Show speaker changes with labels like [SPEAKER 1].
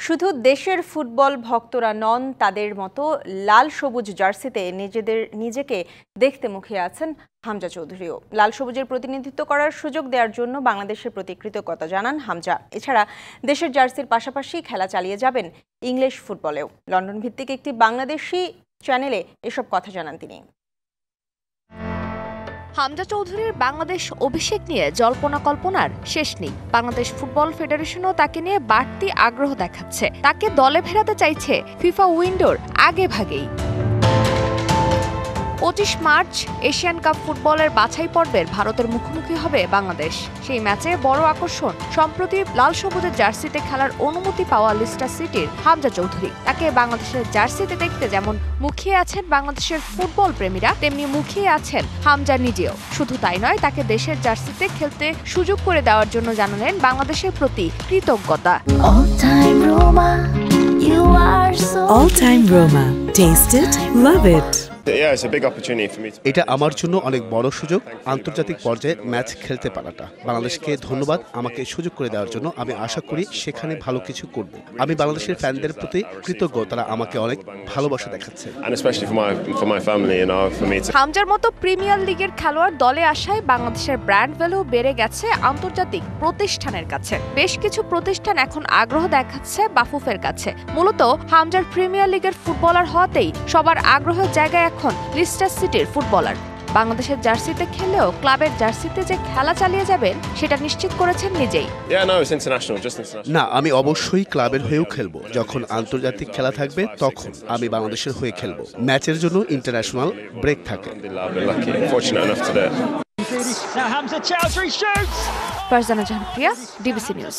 [SPEAKER 1] শুধু দেশের ফুটবল ভক্তরা নন, তাদের মতো লাল সবুজ জার্সিতে নিজেকে দেখতে মুখিয়ে আছেন হামজা চৌধুরীও। লাল সবুজের প্রতিনিধিত্ব করার সুযোগ দেওয়ার জন্য বাংলাদেশের প্রতি কৃতজ্ঞতা জানান হামজা। এছাড়া দেশের জার্সির পাশাপাশি খেলা চালিয়ে যাবেন ইংলিশ ফুটবলেও। লন্ডন ভিত্তিক একটি বাংলাদেশি চ্যানেলে এসব কথা জানান তিনি।
[SPEAKER 2] হামজা চৌধুরীর বাংলাদেশ অভিষেক নিয়ে জল্পনা কল্পনার শেষ নেই। বাংলাদেশ ফুটবল ফেডারেশনও তাকে নিয়ে বাড়তি আগ্রহ দেখাচ্ছে। তাকে দলে ফেরাতে চাইছে ফিফা উইন্ডোর আগে ভাগেই। 25 মার্চ এশিয়ান কাপ ফুটবলের বাছাই পর্বের ভারতের মুখোমুখি হবে বাংলাদেশ। সেই ম্যাচে বড় আকর্ষণ সম্প্রতি লাল সবুজের জার্সিতে খেলার অনুমতি পাওয়া লিস্টার সিটির হামজা চৌধুরী। তাকে বাংলাদেশের জার্সিতে দেখতে যেমন মুখিয়ে আছেন বাংলাদেশের ফুটবল প্রেমীরা, তেমনি মুখিয়ে আছেন হামজা নিজেও। শুধু তাই নয়, তাকে দেশের জার্সিতে খেলতে সুযোগ করে দেওয়ার জন্য জানালেন বাংলাদেশের প্রতি কৃতজ্ঞতা।
[SPEAKER 3] All time Roma. Taste it, love it.
[SPEAKER 4] এটা আমার জন্য অনেক বড় সুযোগ, আন্তর্জাতিক পর্যায়ে ম্যাচ খেলতে পারাটা। বাংলাদেশকে ধন্যবাদ আমাকে সুযোগ করে দেওয়ার জন্য। আমি আশা করি সেখানে ভালো কিছু করব। আমি বাংলাদেশের ফ্যানদের প্রতি কৃতজ্ঞ, তারা আমাকে অনেক ভালোবাসা দেখাচ্ছে।
[SPEAKER 2] হামজার মতো প্রিমিয়ার লিগের খেলোয়াড় দলে আসায় বাংলাদেশের ব্র্যান্ড ভ্যালু বেড়ে গেছে আন্তর্জাতিক প্রতিষ্ঠানের কাছে। বেশ কিছু প্রতিষ্ঠান এখন আগ্রহ দেখাচ্ছে বাফুফের কাছে। মূলত হামজার প্রিমিয়ার লিগের ফুটবলার হওয়াতেই সবার আগ্রহের জায়গায় এখন লিস্টার সিটির ফুটবলার। বাংলাদেশের জার্সিতে খেললেও ক্লাবের জার্সিতে যে খেলা চালিয়ে যাবেন সেটা নিশ্চিত করেছেন নিজেই।
[SPEAKER 4] না, আমি অবশ্যই ক্লাবের হয়েও খেলবো। যখন আন্তর্জাতিক খেলা থাকবে তখন আমি বাংলাদেশের হয়ে খেলবো। ম্যাচের জন্য ইন্টারন্যাশনাল ব্রেক থাকে।
[SPEAKER 2] ফারজানা জাহান প্রিয়া, ডিবিসি নিউজ।